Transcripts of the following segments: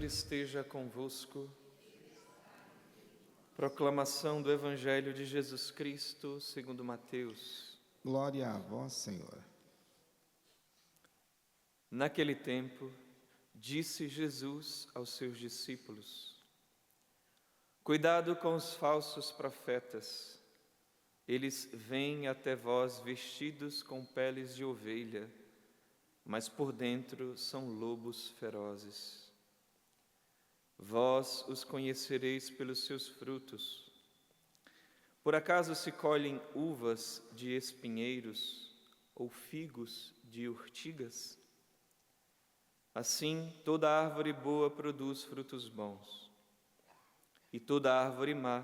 esteja convosco. Proclamação do Evangelho de Jesus Cristo, segundo Mateus. Glória a vós, Senhor. Naquele tempo, disse Jesus aos seus discípulos: Cuidado com os falsos profetas. Eles vêm até vós vestidos com peles de ovelha, mas por dentro são lobos ferozes. Vós os conhecereis pelos seus frutos. Por acaso se colhem uvas de espinheiros ou figos de urtigas? Assim, toda árvore boa produz frutos bons, e toda árvore má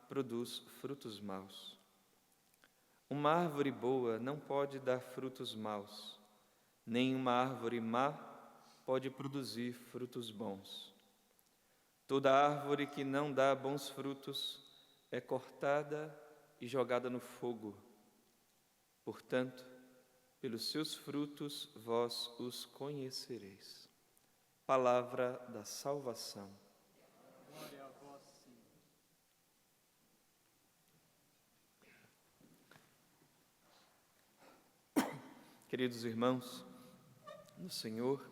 produz frutos maus. Uma árvore boa não pode dar frutos maus, nem uma árvore má pode produzir frutos bons. Toda árvore que não dá bons frutos é cortada e jogada no fogo. Portanto, pelos seus frutos vós os conhecereis. Palavra da salvação. Glória a vós, Senhor. Queridos irmãos, no Senhor,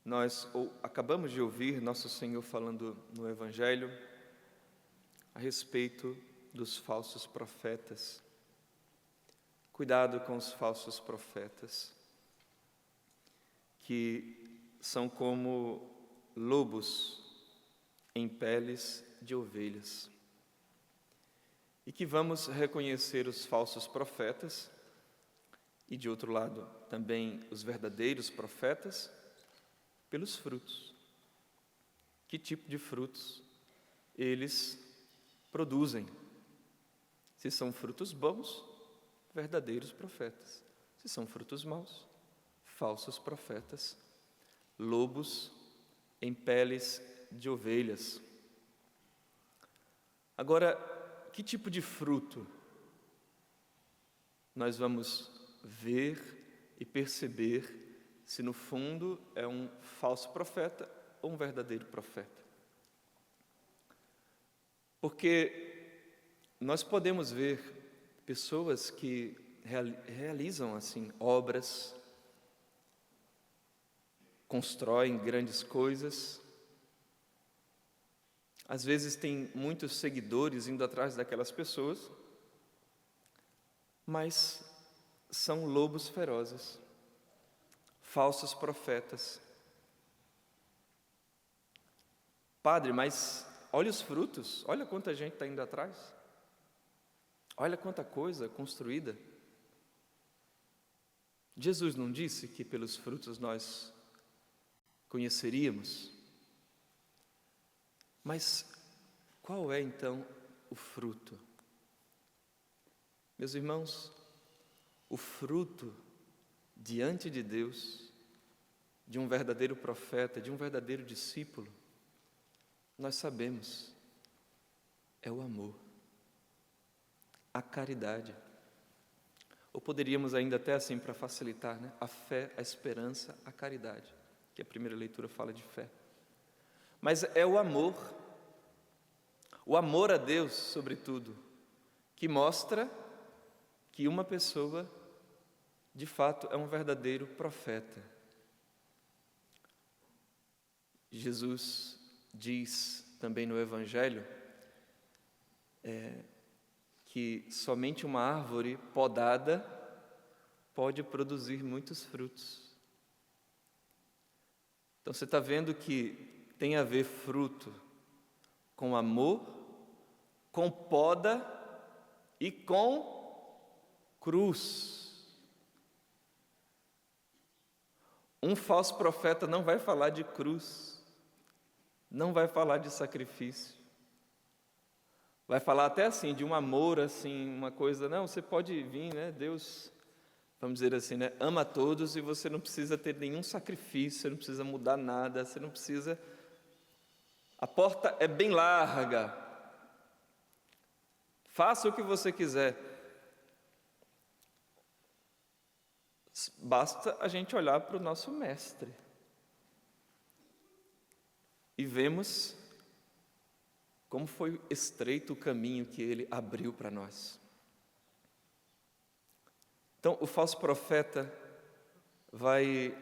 nós acabamos de ouvir nosso Senhor falando no Evangelho a respeito dos falsos profetas. Cuidado com os falsos profetas, que são como lobos em peles de ovelhas. E que vamos reconhecer os falsos profetas e, de outro lado, também os verdadeiros profetas pelos frutos. Que tipo de frutos eles produzem? Se são frutos bons, verdadeiros profetas. Se são frutos maus, falsos profetas, lobos em peles de ovelhas. Agora, que tipo de fruto nós vamos ver e perceber se no fundo é um falso profeta ou um verdadeiro profeta? Porque nós podemos ver pessoas que realizam assim obras, constroem grandes coisas, às vezes tem muitos seguidores indo atrás daquelas pessoas, mas são lobos ferozes, falsos profetas. Padre, mas olha os frutos, olha quanta gente está indo atrás, olha quanta coisa construída. Jesus não disse que pelos frutos nós conheceríamos? Mas qual é então o fruto? Meus irmãos, o fruto diante de Deus, de um verdadeiro profeta, de um verdadeiro discípulo, nós sabemos, é o amor, a caridade. Ou poderíamos ainda até assim, para facilitar, né? A fé, a esperança, a caridade, que a primeira leitura fala de fé. Mas é o amor a Deus, sobretudo, que mostra que uma pessoa, de fato, é um verdadeiro profeta. Jesus diz também no Evangelho que somente uma árvore podada pode produzir muitos frutos. Então você está vendo que tem a ver fruto com amor, com poda e com cruz. Um falso profeta não vai falar de cruz, não vai falar de sacrifício. Vai falar até assim, de um amor, assim, uma coisa, não, você pode vir, né, Deus, vamos dizer assim, né, ama a todos e você não precisa ter nenhum sacrifício, você não precisa mudar nada, você não precisa... A porta é bem larga, faça o que você quiser. Basta a gente olhar para o nosso mestre. e vemos como foi estreito o caminho que ele abriu para nós. Então, o falso profeta vai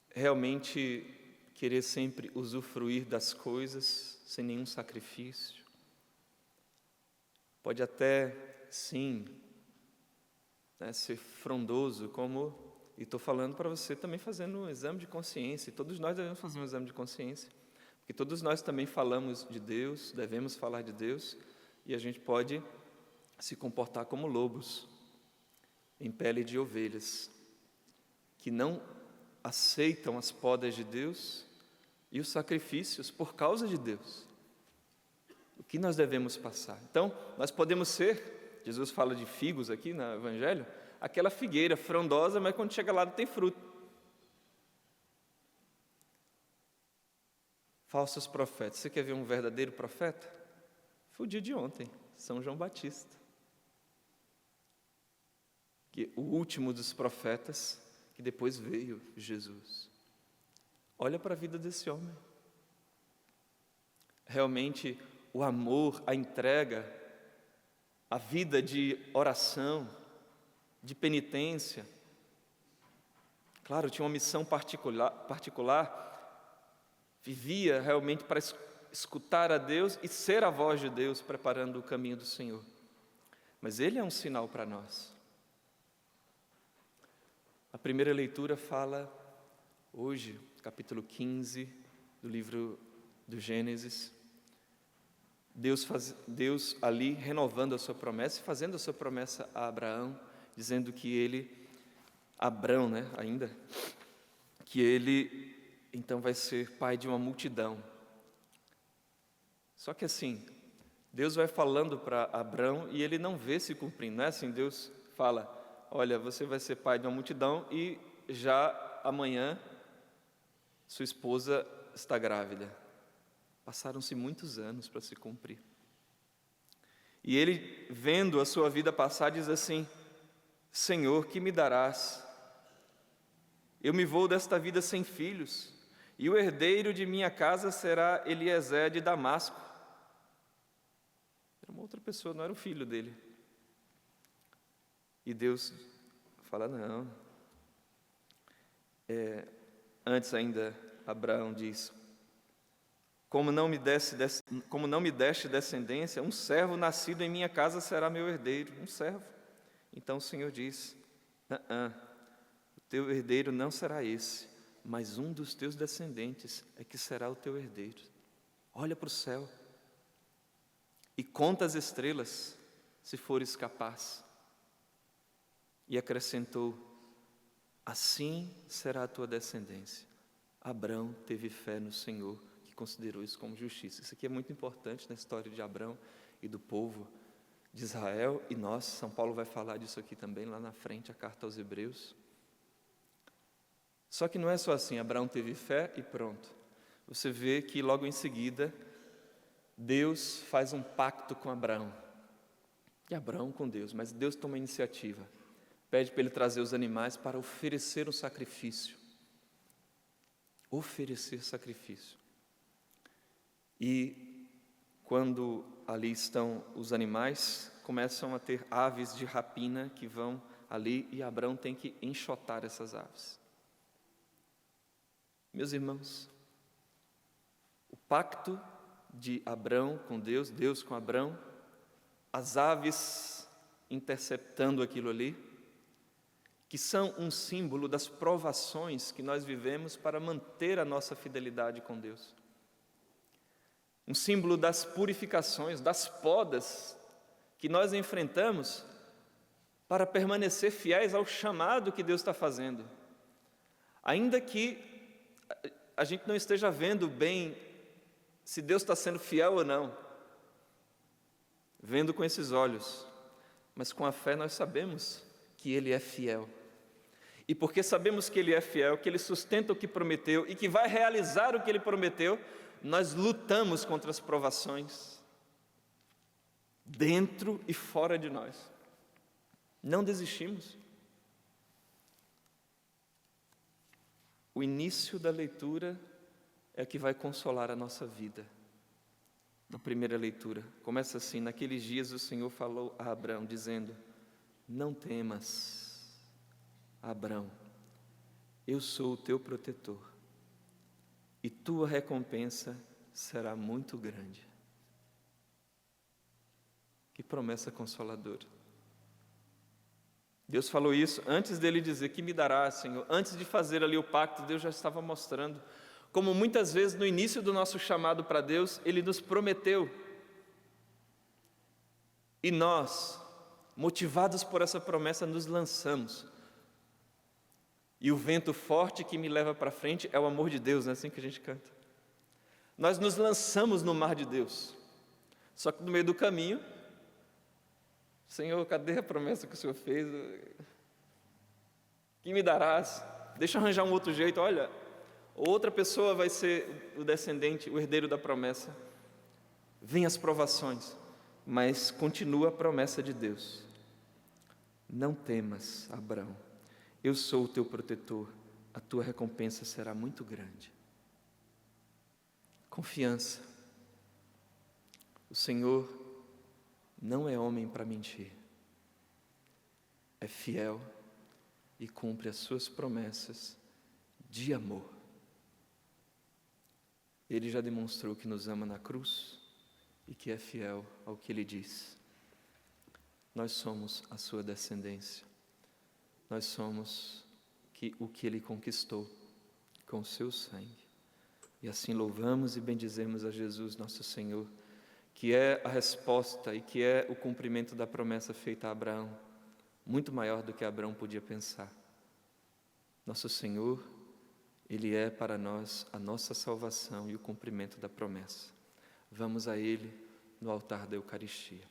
realmente querer sempre usufruir das coisas sem nenhum sacrifício. Pode até, sim, ser frondoso, e estou falando para você também fazendo um exame de consciência, e todos nós devemos fazer um exame de consciência, porque todos nós também falamos de Deus, devemos falar de Deus, e a gente pode se comportar como lobos, em pele de ovelhas, que não aceitam as podas de Deus e os sacrifícios por causa de Deus. O que nós devemos passar? Então, nós podemos ser, Jesus fala de figos aqui no Evangelho, aquela figueira frondosa, mas quando chega lá não tem fruto. Falsos profetas. Você quer ver um verdadeiro profeta? Foi o dia de ontem, São João Batista. Que o último dos profetas, que depois veio Jesus. Olha para a vida desse homem. Realmente, o amor, a entrega, a vida de oração, de penitência. Claro, tinha uma missão particular, vivia realmente para escutar a Deus e ser a voz de Deus, preparando o caminho do Senhor. Mas ele é um sinal para nós. A primeira leitura fala hoje, capítulo 15 do livro do Gênesis. Deus ali renovando a sua promessa e fazendo a sua promessa a Abraão, dizendo que ele, Abrão, ainda, que ele então vai ser pai de uma multidão. Só que assim, Deus vai falando para Abrão e ele não vê se cumprindo, não é assim? Deus fala: olha, você vai ser pai de uma multidão e já amanhã sua esposa está grávida. Passaram-se muitos anos para se cumprir. E ele, vendo a sua vida passar, diz assim: Senhor, que me darás? Eu me vou desta vida sem filhos, e o herdeiro de minha casa será Eliezer de Damasco. Era uma outra pessoa, não era o filho dele. E Deus fala: não. Antes ainda, Abraão diz: como não me deste descendência, um servo nascido em minha casa será meu herdeiro. Um servo. Então o Senhor diz: o teu herdeiro não será esse, mas um dos teus descendentes é que será o teu herdeiro. Olha para o céu e conta as estrelas, se fores capaz. E acrescentou: assim será a tua descendência. Abrão teve fé no Senhor, que considerou isso como justiça. Isso aqui é muito importante na história de Abrão e do povo de Israel, e nós, São Paulo vai falar disso aqui também, lá na frente, a carta aos Hebreus. Só que não é só assim, Abraão teve fé e pronto. Você vê que logo em seguida, Deus faz um pacto com Abraão. E Abraão com Deus, mas Deus toma a iniciativa. Pede para ele trazer os animais para oferecer um sacrifício. Oferecer sacrifício. E quando ali estão os animais, começam a ter aves de rapina que vão ali e Abraão tem que enxotar essas aves. Meus irmãos, o pacto de Abrão com Deus, Deus com Abrão, as aves interceptando aquilo ali, que são um símbolo das provações que nós vivemos para manter a nossa fidelidade com Deus. Um símbolo das purificações, das podas que nós enfrentamos para permanecer fiéis ao chamado que Deus está fazendo. Ainda que a gente não esteja vendo bem se Deus está sendo fiel ou não, vendo com esses olhos, mas com a fé nós sabemos que Ele é fiel. E porque sabemos que Ele é fiel, que Ele sustenta o que prometeu e que vai realizar o que Ele prometeu, nós lutamos contra as provações, dentro e fora de nós. Não desistimos. O início da leitura é a que vai consolar a nossa vida. Na primeira leitura, começa assim: naqueles dias o Senhor falou a Abrão, dizendo: não temas, Abrão, eu sou o teu protetor, e tua recompensa será muito grande. Que promessa consoladora. Deus falou isso antes dele dizer: que me darás, Senhor? Antes de fazer ali o pacto, Deus já estava mostrando como muitas vezes no início do nosso chamado para Deus, Ele nos prometeu. E nós, motivados por essa promessa, nos lançamos. E o vento forte que me leva para frente é o amor de Deus, não é assim que a gente canta? Nós nos lançamos no mar de Deus. Só que no meio do caminho, Senhor, cadê a promessa que o Senhor fez? Que me darás? Deixa eu arranjar um outro jeito. Olha, outra pessoa vai ser o descendente, o herdeiro da promessa. Vêm as provações, mas continua a promessa de Deus. Não temas, Abrão, eu sou o teu protetor, a tua recompensa será muito grande. Confiança. O Senhor não é homem para mentir. É fiel e cumpre as suas promessas de amor. Ele já demonstrou que nos ama na cruz e que é fiel ao que Ele diz. Nós somos a sua descendência. Nós somos o que Ele conquistou com o seu sangue. E assim louvamos e bendizemos a Jesus, nosso Senhor, que é a resposta e que é o cumprimento da promessa feita a Abraão, muito maior do que Abraão podia pensar. Nosso Senhor, Ele é para nós a nossa salvação e o cumprimento da promessa. Vamos a Ele no altar da Eucaristia.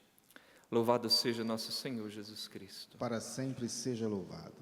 Louvado seja nosso Senhor Jesus Cristo. Para sempre seja louvado.